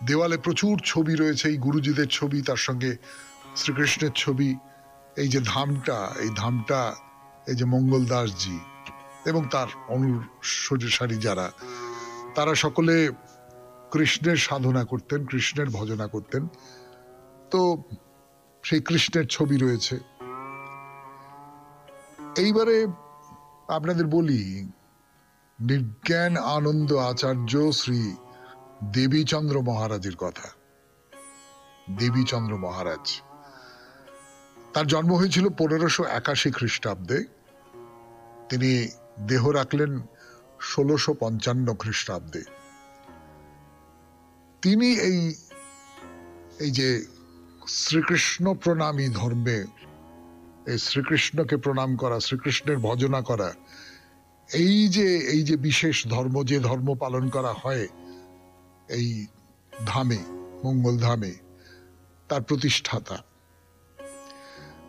দেওয়ালে প্রচুর ছবি রয়েছে, এই গুরুজিদের ছবি, তার সঙ্গে শ্রীকৃষ্ণের ছবি। এই যে ধামটা, এই ধামটা, এই যে মঙ্গলদাসজি এবং তার অনুসারী যারা, তারা সকলে কৃষ্ণের সাধনা করতেন, কৃষ্ণের ভজনা করতেন। তো সেই কৃষ্ণের ছবি রয়েছে। এইবারে আপনাদের বলি, নির্জ্ঞান আনন্দ আচার্য শ্রী দেবীচন্দ্র মহারাজের কথা। দেবীচন্দ্র মহারাজ, তার জন্ম হয়েছিল 1581 খ্রিস্টাব্দে। তিনি দেহ রাখলেন 1655 খ্রিস্টাব্দে। তিনি এই যে শ্রীকৃষ্ণ প্রণামী ধর্মে, এই শ্রীকৃষ্ণকে প্রণাম করা, শ্রীকৃষ্ণের ভজনা করা, এই যে বিশেষ ধর্ম, যে ধর্ম পালন করা হয় এই ধামে, মঙ্গল ধামে, তার প্রতিষ্ঠাতা।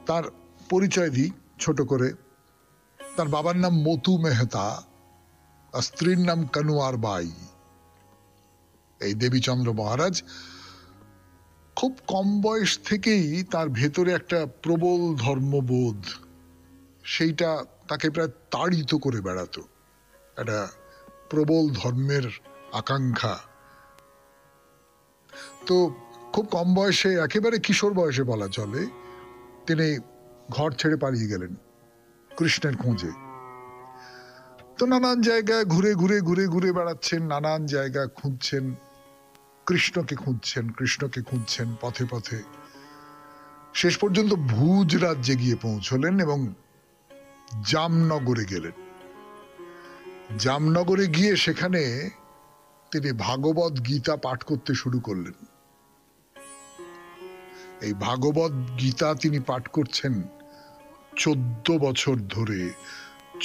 তার পরিচয় দিই ছোট করে। তার বাবার নাম মতু মেহতা, আর স্ত্রীর নাম কানুয়ার বাই। এই দেবীচন্দ্র মহারাজ খুব কম বয়স থেকেই তার ভেতরে একটা প্রবল ধর্মবোধ, সেইটা তাকে প্রায় তাড়িত করে বেড়াতো, একটা প্রবল ধর্মের আকাঙ্ক্ষা। তো খুব কম বয়সে, একেবারে কিশোর বয়সে বলা চলে, তিনি ঘর ছেড়ে পালিয়ে গেলেন কৃষ্ণের খোঁজে। তো নানান জায়গায় ঘুরে ঘুরে ঘুরে ঘুরে বেড়াচ্ছেন, নানান জায়গা খুঁজছেন, কৃষ্ণকে খুঁজছেন, কৃষ্ণকে খুঁজছেন পথে পথে। শেষ পর্যন্ত ভুজ রাজ্যে গিয়ে পৌঁছলেন এবং জামনগরে গেলেন। জামনগরে গিয়ে সেখানে তিনি ভাগবত গীতা পাঠ করতে শুরু করলেন। এই ভাগবত গীতা তিনি পাঠ করছেন 14 বছর ধরে।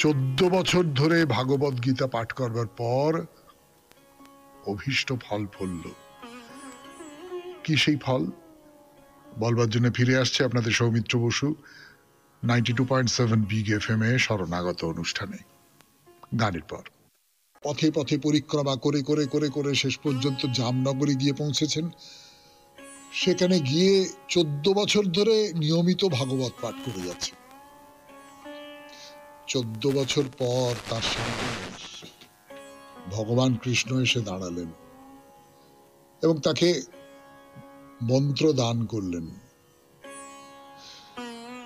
14 বছর ধরে ভাগবত গীতা পাঠ করবার পর অভীষ্ট ফল ফলল। কি সেই ফল বলবার জন্য ফিরে আসছে আপনাদের সৌমিত্র বসু 92.7 বিগ FM এ শরণাগত অনুষ্ঠানে। গানের পর পথে পথে পরিক্রমা করে করে করে করে শেষ পর্যন্ত জামনগরে গিয়ে পৌঁছেছেন। সেখানে গিয়ে 14 বছর ধরে নিয়মিত ভাগবত পাঠ করে যাচ্ছে। 14 বছর পর তার সামনে ভগবান কৃষ্ণ এসে দাঁড়ালেন এবং তাকে মন্ত্র দান করলেন।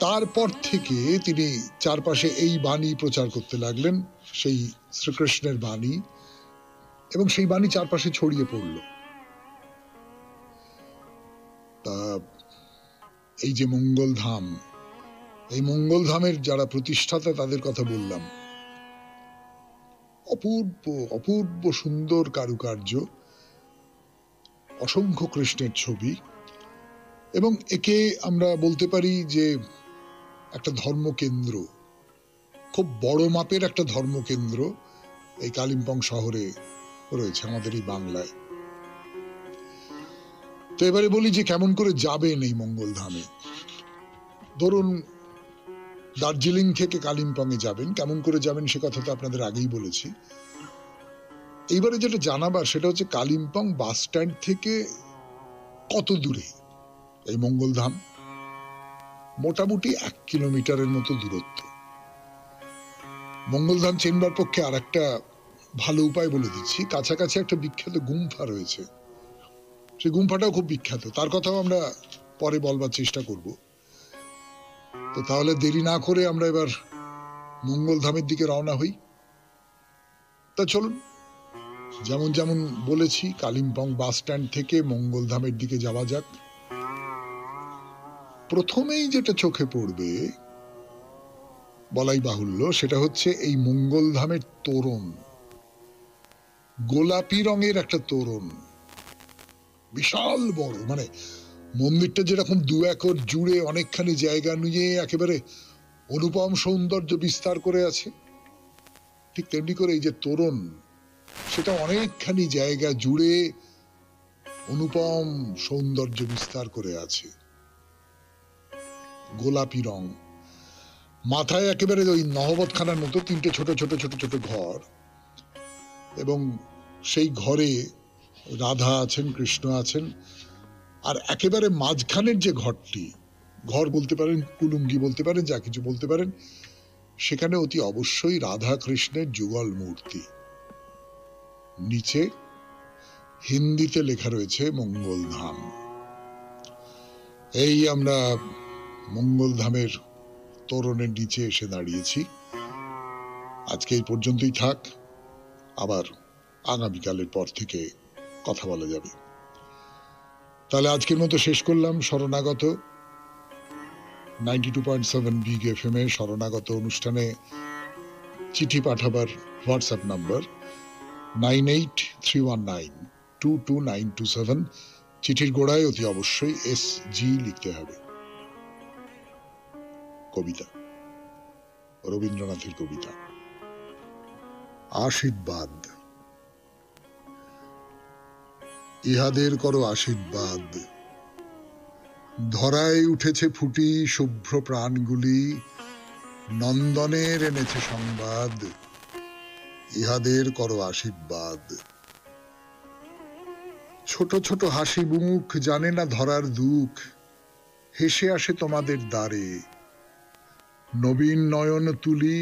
তারপর থেকে তিনি চারপাশে এই বাণী প্রচার করতে লাগলেন, সেই শ্রীকৃষ্ণের বাণী, এবং সেই বাণী চারপাশে ছড়িয়ে পড়ল। তা এই যে মঙ্গলধাম, এই মঙ্গলধামের যারা প্রতিষ্ঠাতা তাদের কথা বললাম। অপূর্ব অপূর্ব সুন্দর কারুকার্য, অসংখ্য কৃষ্ণের ছবি, এবং একে আমরা বলতে পারি যে একটা ধর্মকেন্দ্র, খুব বড় মাপের একটা ধর্মকেন্দ্র এই কালিম্পং শহরে রয়েছে, আমাদের এই বাংলায়। তো এবারে বলি যে কেমন করে যাবেন এই মঙ্গলধামে। ধরুন দার্জিলিং থেকে কালিম্পং এ যাবেন, কেমন করে যাবেন সে কথা তো আপনাদের আগেই বলেছি। এইবারে যেটা জানাবার সেটা হচ্ছে কালিম্পং বাস স্ট্যান্ড থেকে কত দূরে এই মঙ্গলধাম। মোটামুটি 1 কিলোমিটারের মতো দূরত্ব। মঙ্গলধাম চেনবার পক্ষে আর একটা ভালো উপায় বলে দিচ্ছি, কাছাকাছি একটা বিখ্যাত গুম্ফা রয়েছে, সেই গুম্ফাটাও খুব বিখ্যাত, তার কথাও আমরা পরে বলবার চেষ্টা করব। তো তাহলে দেরি না করে আমরা এবার মঙ্গলধামের দিকে রওনা হই। তা চলুন, যেমন যেমন বলেছি কালিম্পং বাস স্ট্যান্ড থেকে মঙ্গলধামের দিকে যাওয়া যাক। প্রথমেই যেটা চোখে পড়বে বলাই বাহুল্য সেটা হচ্ছে এই মঙ্গলধামের তোরণ। গোলাপি রঙের একটা তোরণ, বিশাল বড়, মানে মন্দিরটা যেরকম 2 একর জুড়ে অনেকখানি জায়গা নিয়ে একেবারে অনুপম সৌন্দর্য বিস্তার করে আছে, ঠিক তেমনি করে এই যে তোরণ, সেটা অনেকখানি জায়গা জুড়ে অনুপম সৌন্দর্য বিস্তার করে আছে। গোলাপি রং, মাথায় একেবারে ওই নহবতখানার মতো 3টে ছোট ছোট ছোট ছোট ঘর, এবং সেই ঘরে রাধা আছেন, কৃষ্ণ আছেন, আর একেবারে মাঝখানের যে ঘরটি, ঘর বলতে পারেন, কুলুঙ্গি বলতে পারেন, যা কিছু বলতে পারেন, সেখানে অতি অবশ্যই রাধা কৃষ্ণের যুগল মূর্তি। নিচে হিন্দিতে লেখা রয়েছে মঙ্গলধাম। এই আমরা মঙ্গলধামের তোরণের নিচে এসে দাঁড়িয়েছি। আজকে এই পর্যন্তই থাক, আবার আগামীকালের পর থেকে কথা বলা যাবে। তাহলে আজকের মতো শেষ করলাম শরণাগত 92.7 বিগ FM এ শরণাগত অনুষ্ঠানে। চিঠি পাঠাবার হোয়াটসঅ্যাপ নাম্বার 9831922927। চিঠির গোড়ায় অতি অবশ্যই SG লিখতে হবে। কবিতা, রবীন্দ্রনাথের কবিতা। আশীর্বাদ। ইহাদের করো আশীর্বাদ, ধরায় উঠেছে ফুটি শুভ্র প্রাণগুলি, নন্দনের এনেছে সংবাদ, ইহাদের করো আশীর্বাদ। ছোট ছোট হাসি মুখ, জানে না ধরার দুঃখ, হেসে আসে তোমাদের দ্বারে, নবীন নয়ন তুলি,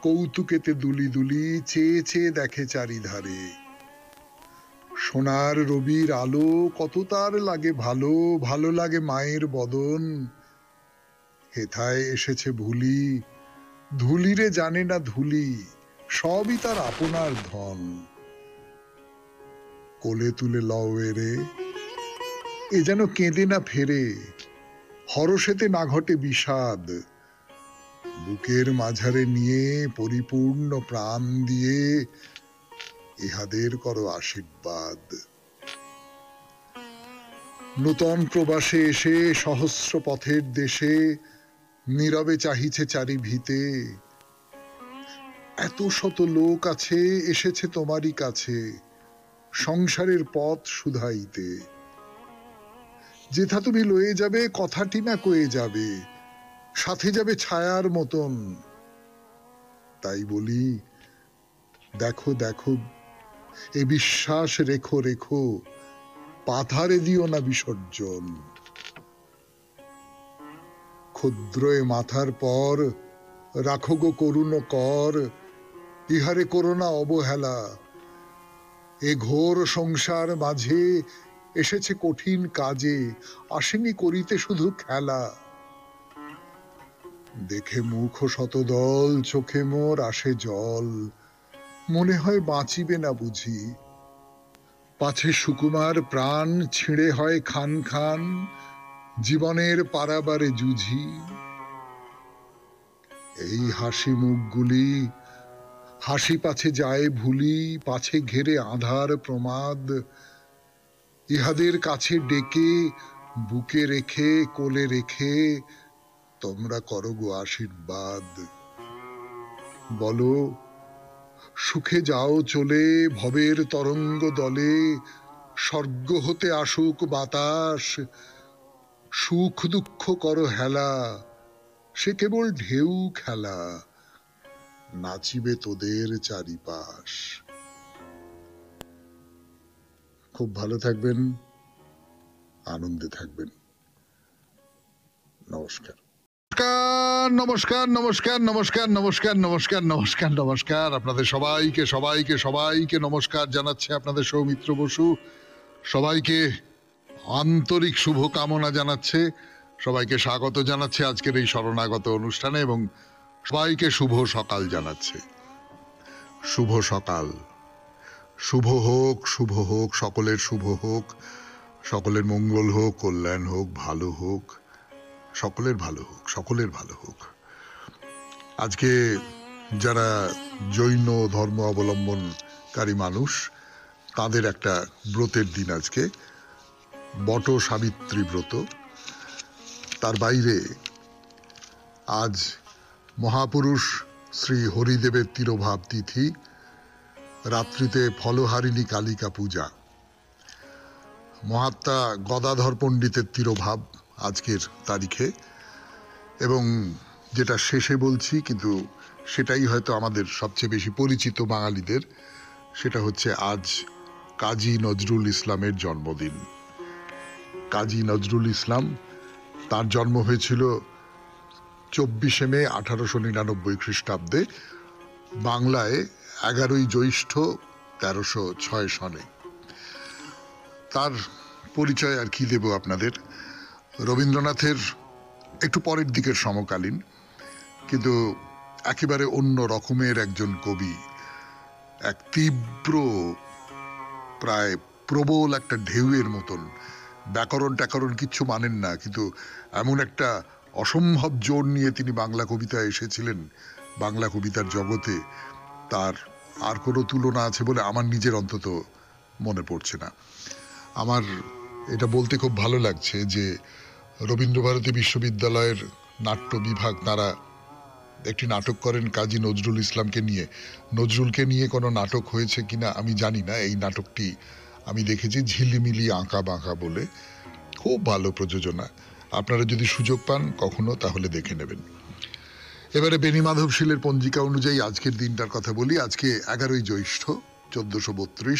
কৌতুকেতে দুলি দুলি, চেয়ে চেয়ে দেখে চারিধারে। সোনার রবির আলো কত তার লাগে ভালো, ভালো লাগে মায়ের বদন, হেথায় এসেছে ভুলি, ধুলিরে জানে না ধুলি, সবই তার আপনার ধন। কোলে তুলে লও এরে, এ যেন কেঁদে না ফেরে, হরষেতে না ঘটে বিষাদ, বুকের মাঝারে নিয়ে পরিপূর্ণ প্রাণ দিয়ে ইহাদের করো আশীর্বাদ। নূতন প্রবাসে এসে সহস্র পথের দেশে নীরবে চাহিছে চারি ভিতে, এত শত লোক আছে এসেছে তোমারই কাছে সংসারের পথ শুধাইতে। যেথা তুমি লয়ে যাবে কথাটি না কয়ে যাবে, সাথে যাবে ছায়ার মতন। তাই বলি দেখো দেখো, এ বিশ্বাস রেখো রেখো, পাথারে দিও না বিসর্জন। ক্ষুদ্র এ মাথার পর রাখো গো করুণ কর, ইহারে করো না অবহেলা। এ ঘোর সংসার মাঝে এসেছে কঠিন কাজে, আসেনি করিতে শুধু খেলা। দেখে মুখ শতদল, চোখে মোর আসে জল, মনে হয় বাঁচিবে না বুঝি। পাছে সুকুমার প্রাণ ছিঁড়ে হয় খান খান, জীবনের পারাবারে জুঝি। এই হাসি মুখগুলি হাসি পাছে যায় ভুলি, পাছে ঘেরে আধার প্রমাদ। ইহাদের কাছে ডেকে বুকে রেখে কোলে রেখে তোমরা করো গো আশীর্বাদ। বলো সুখে যাও চলে ভবের তরঙ্গ দলে, স্বর্গ হতে আসুক বাতাস, সুখ দুঃখ করো হেলা, সে কেবল ঢেউ খেলা, নাচিবে তোদের চারিপাশ। খুব ভালো থাকবেন, আনন্দে থাকবেন। নমস্কার নমস্কার নমস্কার নমস্কার নমস্কার নমস্কার নমস্কার নমস্কার। আপনাদের সবাইকে সবাইকে সবাইকে নমস্কার জানাচ্ছে আপনাদের সৌমিত্র বসু। সবাইকে আন্তরিক শুভকামনা জানাচ্ছে, সবাইকে স্বাগত জানাচ্ছে আজকের এই শরণাগত অনুষ্ঠানে এবং সবাইকে শুভ সকাল জানাচ্ছে। শুভ সকাল, শুভ হোক, সকলের শুভ হোক, সকলের মঙ্গল হোক, কল্যাণ হোক, ভালো হোক, সকলের ভালো হোক, সকলের ভালো হোক। আজকে যারা জৈন ধর্ম অবলম্বনকারী মানুষ তাদের একটা ব্রতের দিন আজকে, বট সাবিত্রী ব্রত। তার বাইরে আজ মহাপুরুষ শ্রী হরিদেবের তিরোভাব তিথি, রাত্রিতে ফলহারিণী কালিকা পূজা। মহাত্মা গদাধর পণ্ডিতের তিরোভাব আজকের তারিখে, এবং যেটা শেষে বলছি কিন্তু সেটাই হয়তো আমাদের সবচেয়ে বেশি পরিচিত বাঙালিদের, সেটা হচ্ছে আজ কাজী নজরুল ইসলামের জন্মদিন। কাজী নজরুল ইসলাম, তার জন্ম হয়েছিল 24শে মে 1899 খ্রিস্টাব্দে, বাংলায় 11ই জ্যৈষ্ঠ 1306 সনে। তার পরিচয় আর কি দেব আপনাদের, রবীন্দ্রনাথের একটু পরের দিকের সমকালীন, কিন্তু একেবারে অন্য রকমের একজন কবি। এক তীব্র, প্রায় প্রবল একটা ঢেউয়ের মতন, ব্যাকরণ ট্যাকরণ কিচ্ছু মানেন না, কিন্তু এমন একটা অসম্ভব জোর নিয়ে তিনি বাংলা কবিতায় এসেছিলেন, বাংলা কবিতার জগতে তার আর কোনো তুলনা আছে বলে আমার নিজের অন্তত মনে পড়ছে না। আমার এটা বলতে খুব ভালো লাগছে যে রবীন্দ্রভারতী বিশ্ববিদ্যালয়ের নাট্য বিভাগ তারা একটি নাটক করেন কাজী নজরুল ইসলামকে নিয়ে। নজরুলকে নিয়ে কোনো নাটক হয়েছে কিনা আমি জানি না, এই নাটকটি আমি দেখেছি ঝিলিমিলি আঁকা বাঁকা বলে, খুব ভালো প্রযোজনা। আপনারা যদি সুযোগ পান কখনো তাহলে দেখে নেবেন। এবারে বেণীমাধব শীলের পঞ্জিকা অনুযায়ী আজকের দিনটার কথা বলি। আজকে 11ই জ্যৈষ্ঠ 1432,